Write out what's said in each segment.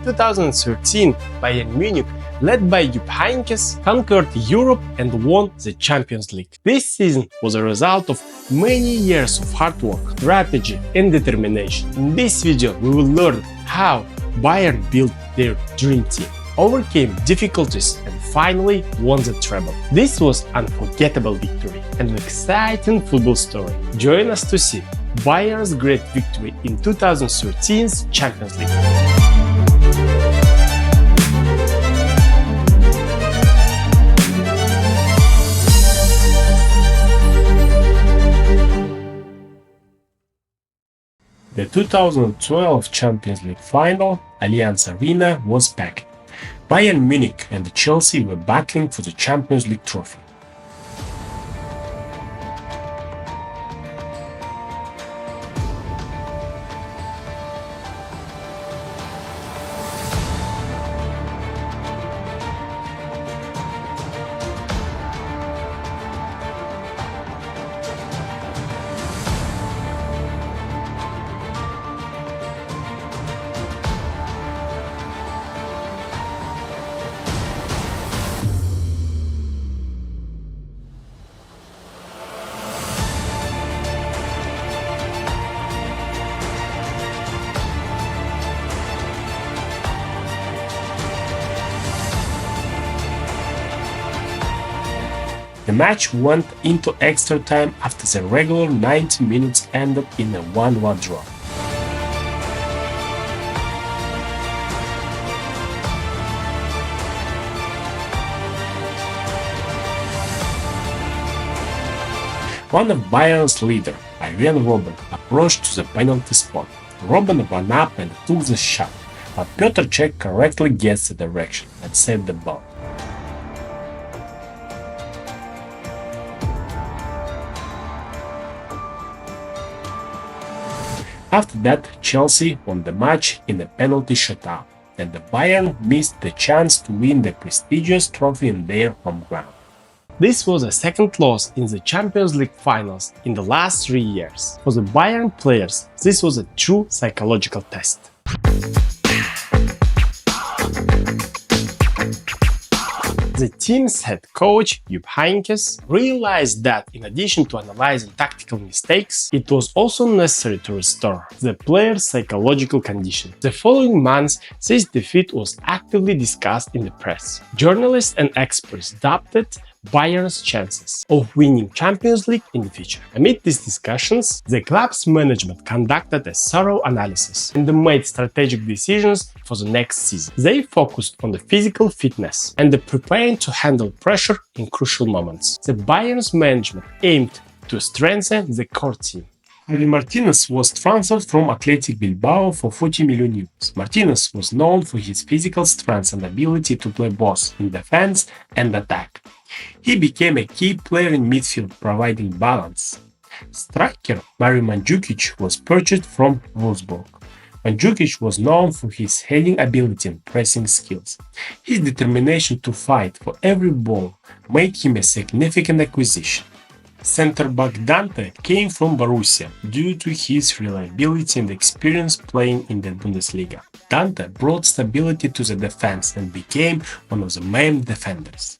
2013, Bayern Munich, led by Jupp Heynckes, conquered Europe and won the Champions League. This season was a result of many years of hard work, strategy and determination. In this video, we will learn how Bayern built their dream team, overcame difficulties and finally won the treble. This was an unforgettable victory and an exciting football story. Join us to see Bayern's great victory in 2013's Champions League. The 2012 Champions League final, Allianz Arena, was packed. Bayern Munich and Chelsea were battling for the Champions League trophy. The match went into extra time after the regular 90 minutes ended in a 1-1 draw. One of Bayern's leaders, Robben, approached to the penalty spot. Robben ran up and took the shot, but Petr Cech correctly guessed the direction and saved the ball. After that, Chelsea won the match in a penalty shootout, and the Bayern missed the chance to win the prestigious trophy in their home ground. This was a second loss in the Champions League finals in the last 3 years. For the Bayern players, this was a true psychological test. The team's head coach, Jupp Heynckes, realized that in addition to analyzing tactical mistakes, it was also necessary to restore the players' psychological condition. The following months, this defeat was actively discussed in the press. Journalists and experts doubted Bayern's chances of winning Champions League in the future. Amid these discussions, the club's management conducted a thorough analysis and made strategic decisions for the next season. They focused on the physical fitness and the preparing to handle pressure in crucial moments. The Bayern's management aimed to strengthen the core team. Javi Martinez was transferred from Athletic Bilbao for 40 million euros. Martinez was known for his physical strength and ability to play both in defense and attack. He became a key player in midfield, providing balance. Striker Mario Mandzukic was purchased from Wolfsburg. Mandzukic was known for his heading ability and pressing skills. His determination to fight for every ball made him a significant acquisition. Centre-back Dante came from Borussia due to his reliability and experience playing in the Bundesliga. Dante brought stability to the defense and became one of the main defenders.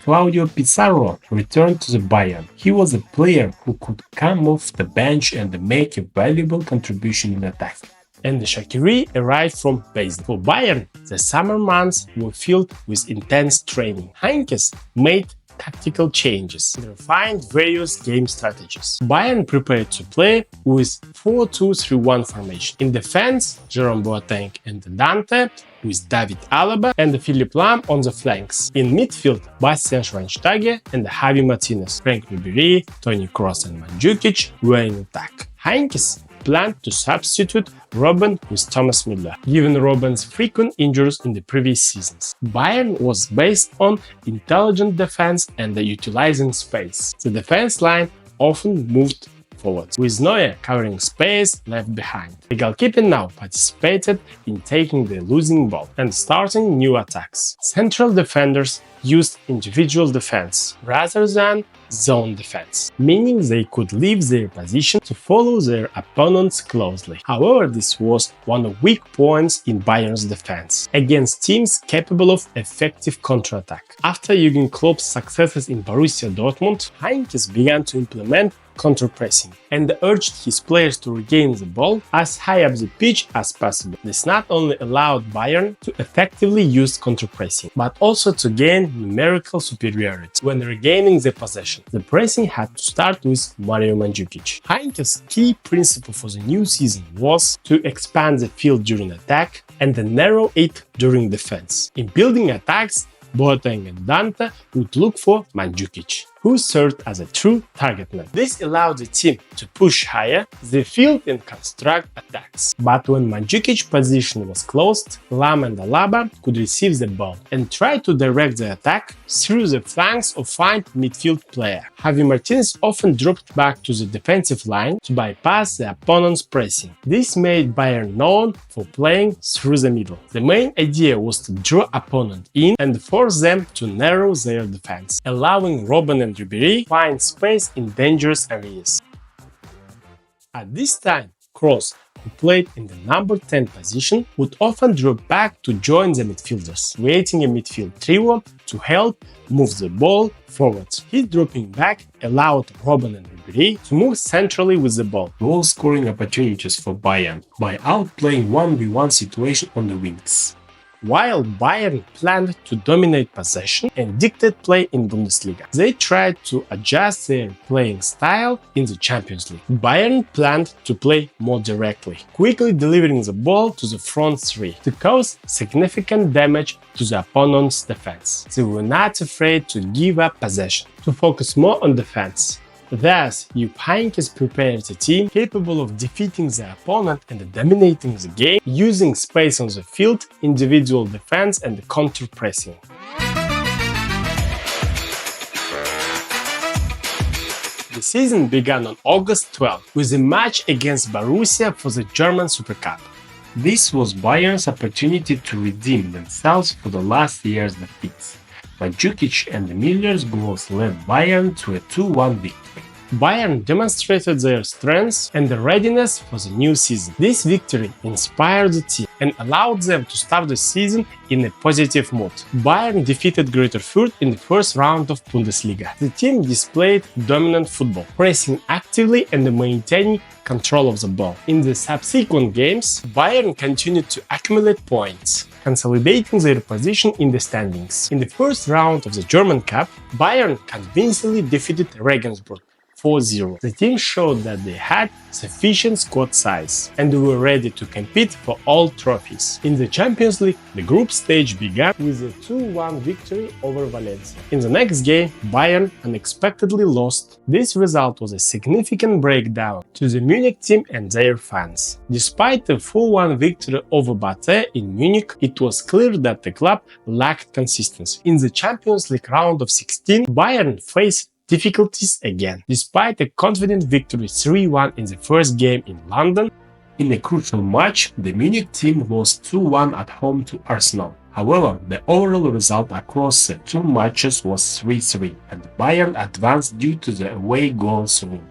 Claudio Pizarro returned to the Bayern. He was a player who could come off the bench and make a valuable contribution in attack. And the Shaqiri arrived from Basel. For Bayern, the summer months were filled with intense training. Heynckes made tactical changes and refined various game strategies. Bayern prepared to play with 4-2-3-1 formation. In defense, Jerome Boateng and Dante, with David Alaba and Philipp Lahm on the flanks. In midfield, Bastian Schweinsteiger and Javi Martinez, Frank Ribéry, Toni Kroos and Mandzukic were in attack. Heynckes planned to substitute Robben with Thomas Müller, given Robben's frequent injuries in the previous seasons. Bayern was based on intelligent defense and utilizing space. The defense line often moved forward, with Neuer covering space left behind. The goalkeeper now participated in taking the losing ball and starting new attacks. Central defenders used individual defense rather than zone defense, meaning they could leave their position to follow their opponents closely. However, this was one of the weak points in Bayern's defense against teams capable of effective counterattack. After Jürgen Klopp's successes in Borussia Dortmund, Heynckes began to implement counter-pressing and urged his players to regain the ball as high up the pitch as possible. This not only allowed Bayern to effectively use counter-pressing, but also to gain numerical superiority when regaining the possession. The pressing had to start with Mario Mandzukic. Heynckes' key principle for the new season was to expand the field during attack and then narrow it during defense. In building attacks, Boateng and Dante would look for Mandzukic, who served as a true target man. This allowed the team to push higher the field and construct attacks. But when Mandzukic position was closed, Lam and Alaba could receive the ball and try to direct the attack through the flanks or find midfield player. Javi Martinez often dropped back to the defensive line to bypass the opponent's pressing. This made Bayern known for playing through the middle. The main idea was to draw opponent in and force them to narrow their defense, allowing Robben and Ribéry find space in dangerous areas. At this time, Kroos, who played in the number 10 position, would often drop back to join the midfielders, creating a midfield trio to help move the ball forwards. His dropping back allowed Robben and Ribéry to move centrally with the ball, goal-scoring opportunities for Bayern by outplaying 1v1 situation on the wings. While Bayern planned to dominate possession and dictate play in Bundesliga, they tried to adjust their playing style in the Champions League. Bayern planned to play more directly, quickly delivering the ball to the front three to cause significant damage to the opponent's defense. They were not afraid to give up possession, to focus more on defense. Thus, Jupp Heynckes prepared a team capable of defeating the opponent and dominating the game using space on the field, individual defense and counter-pressing. The season began on August 12 with a match against Borussia for the German Super Cup. This was Bayern's opportunity to redeem themselves for the last year's defeats. Mandzukic and Miller's goals led Bayern to a 2-1 victory. Bayern demonstrated their strengths and the readiness for the new season. This victory inspired the team and allowed them to start the season in a positive mood. Bayern defeated Greuther Fürth in the first round of Bundesliga. The team displayed dominant football, pressing actively and maintaining control of the ball. In the subsequent games, Bayern continued to accumulate points, consolidating their position in the standings. In the first round of the German Cup, Bayern convincingly defeated Regensburg 4-0. The team showed that they had sufficient squad size and were ready to compete for all trophies. In the Champions League, the group stage began with a 2-1 victory over Valencia. In the next game, Bayern unexpectedly lost. This result was a significant breakdown to the Munich team and their fans. Despite the 4-1 victory over Bate in Munich, it was clear that the club lacked consistency. In the Champions League round of 16, Bayern faced difficulties again. Despite a confident victory 3-1 in the first game in London, in a crucial match, the Munich team lost 2-1 at home to Arsenal. However, the overall result across the two matches was 3-3, and Bayern advanced due to the away goals rule.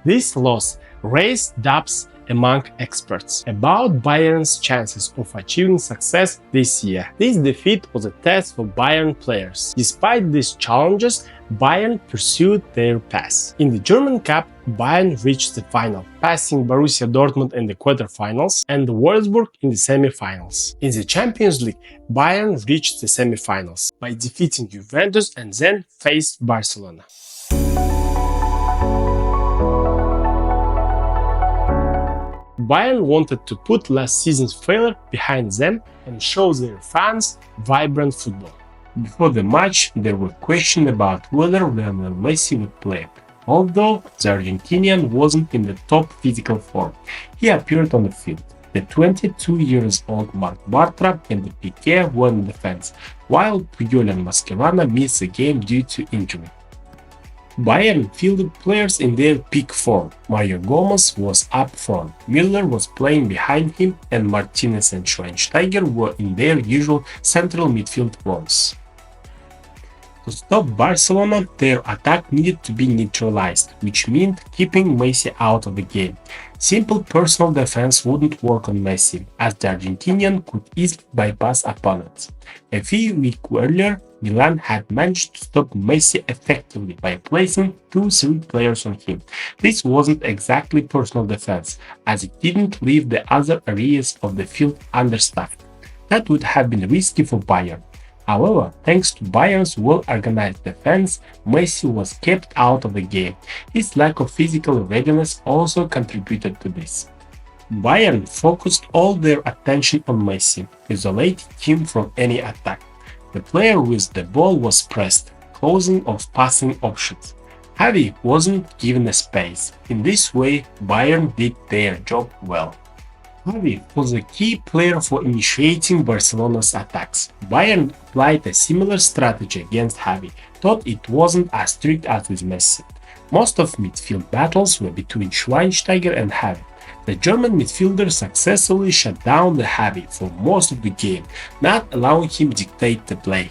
This loss raised doubts among experts about Bayern's chances of achieving success this year. This defeat was a test for Bayern players. Despite these challenges, Bayern pursued their path. In the German Cup, Bayern reached the final, passing Borussia Dortmund in the quarterfinals and Wolfsburg in the semi-finals. In the Champions League, Bayern reached the semi-finals by defeating Juventus and then faced Barcelona. Bayern wanted to put last season's failure behind them and show their fans vibrant football. Before the match, there were questions about whether Lionel Messi would play. Although the Argentinian wasn't in the top physical form, he appeared on the field. The 22-year-old Marc Bartra and Piqué were in defense, while Puyol and Mascherano missed the game due to injury. Bayern fielded players in their peak form. Mario Gomez was up front, Müller was playing behind him, and Martinez and Schweinsteiger were in their usual central midfield roles. To stop Barcelona, their attack needed to be neutralized, which meant keeping Messi out of the game. Simple personal defense wouldn't work on Messi, as the Argentinian could easily bypass opponents. A few weeks earlier, Milan had managed to stop Messi effectively by placing 2-3 players on him. This wasn't exactly personal defense, as it didn't leave the other areas of the field understaffed. That would have been risky for Bayern. However, thanks to Bayern's well-organized defense, Messi was kept out of the game. His lack of physical readiness also contributed to this. Bayern focused all their attention on Messi, isolating him from any attack. The player with the ball was pressed, closing off passing options. Xavi wasn't given a space. In this way, Bayern did their job well. Xavi was a key player for initiating Barcelona's attacks. Bayern applied a similar strategy against Xavi, though it wasn't as strict as with Messi. Most of midfield battles were between Schweinsteiger and Xavi. The German midfielder successfully shut down the Xavi for most of the game, not allowing him dictate the play.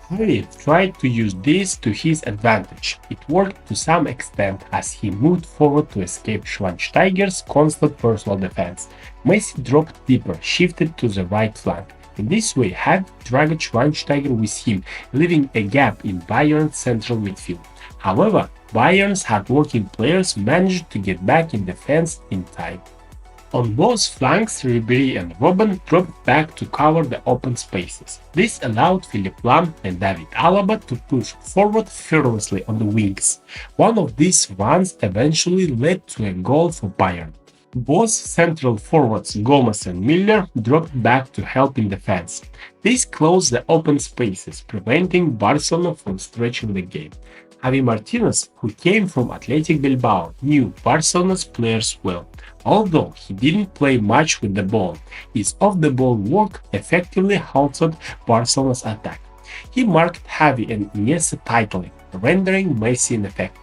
Xavi tried to use this to his advantage. It worked to some extent as he moved forward to escape Schweinsteiger's constant personal defense. Messi dropped deeper, shifted to the right flank. In this way, Xavi dragged Schweinsteiger with him, leaving a gap in Bayern's central midfield. However, Bayern's hard-working players managed to get back in defense in time. On both flanks, Ribéry and Robben dropped back to cover the open spaces. This allowed Philipp Lahm and David Alaba to push forward fearlessly on the wings. One of these runs eventually led to a goal for Bayern. Both central forwards Gomez and Miller dropped back to help in defense. This closed the open spaces, preventing Barcelona from stretching the game. Javi Martinez, who came from Athletic Bilbao, knew Barcelona's players well. Although he didn't play much with the ball, his off-the-ball work effectively halted Barcelona's attack. He marked Xavi and Iniesta tightly, rendering Messi ineffective.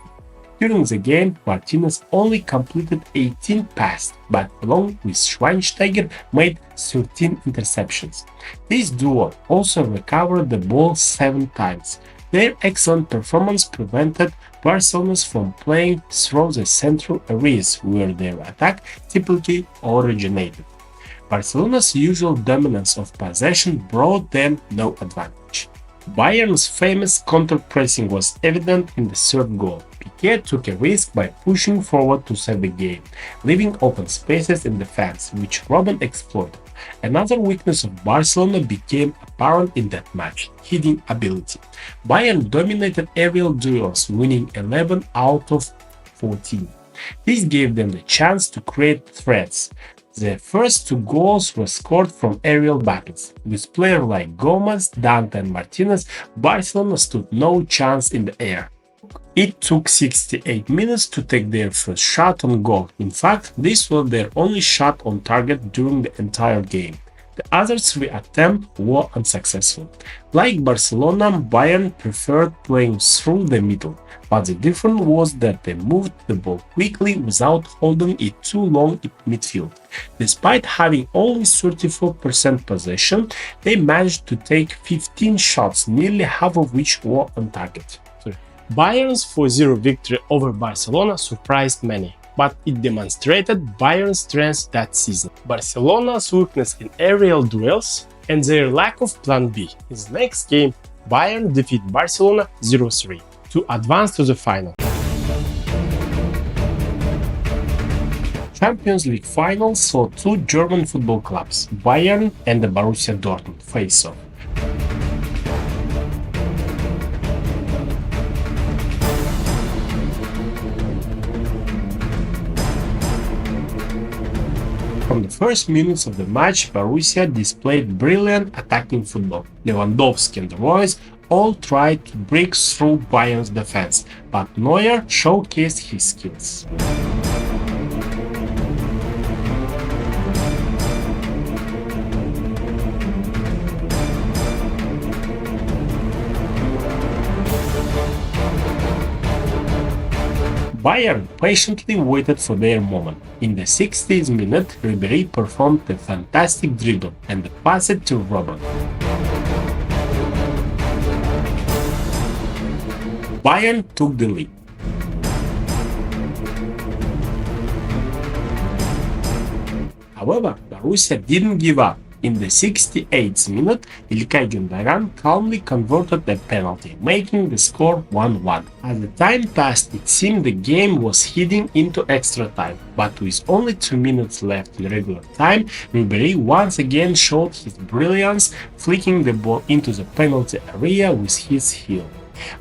During the game, Martinez only completed 18 passes, but along with Schweinsteiger made 13 interceptions. This duo also recovered the ball 7 times. Their excellent performance prevented Barcelona from playing through the central areas where their attack typically originated. Barcelona's usual dominance of possession brought them no advantage. Bayern's famous counter-pressing was evident in the third goal. Piqué took a risk by pushing forward to save the game, leaving open spaces in defense, which Robben exploited. Another weakness of Barcelona became apparent in that match: heading ability. Bayern dominated aerial duels, winning 11 out of 14. This gave them the chance to create threats. The first 2 goals were scored from aerial battles. With players like Gomez, Dante and Martinez, Barcelona stood no chance in the air. It took 68 minutes to take their first shot on goal. In fact, this was their only shot on target during the entire game. The other 3 attempts were unsuccessful. Like Barcelona, Bayern preferred playing through the middle, but the difference was that they moved the ball quickly without holding it too long in midfield. Despite having only 34% possession, they managed to take 15 shots, nearly half of which were on target. Bayern's 4-0 victory over Barcelona surprised many, but it demonstrated Bayern's strength that season, Barcelona's weakness in aerial duels, and their lack of plan B. In the next game, Bayern defeated Barcelona 0-3 to advance to the final. Champions League final saw 2 German football clubs, Bayern and the Borussia Dortmund, face off. From the first minutes of the match, Borussia displayed brilliant attacking football. Lewandowski and Royce all tried to break through Bayern's defense, but Neuer showcased his skills. Bayern patiently waited for their moment. In the 60th minute, Ribéry performed a fantastic dribble and passed it to Robben. Bayern took the lead. However, Borussia didn't give up. In the 68th minute, İlkay Gündoğan calmly converted a penalty, making the score 1-1. As the time passed, it seemed the game was heading into extra time, but with only 2 minutes left in regular time, Ribery once again showed his brilliance, flicking the ball into the penalty area with his heel.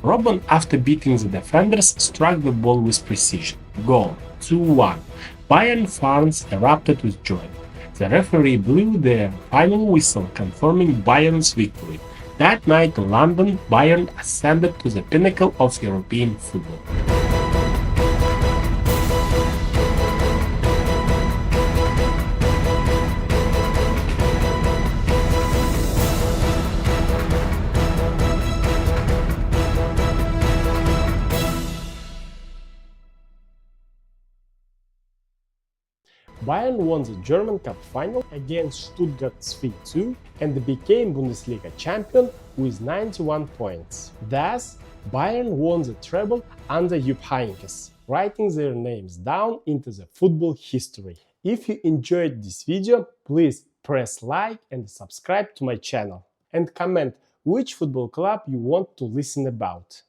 Robben, after beating the defenders, struck the ball with precision. Goal 2-1. Bayern fans erupted with joy. The referee blew the final whistle, confirming Bayern's victory. That night in London, Bayern ascended to the pinnacle of European football. Bayern won the German Cup final against Stuttgart 3-2 and became Bundesliga champion with 91 points. Thus, Bayern won the treble under Jupp Heynckes, writing their names down into the football history. If you enjoyed this video, please press like and subscribe to my channel and comment which football club you want to listen about.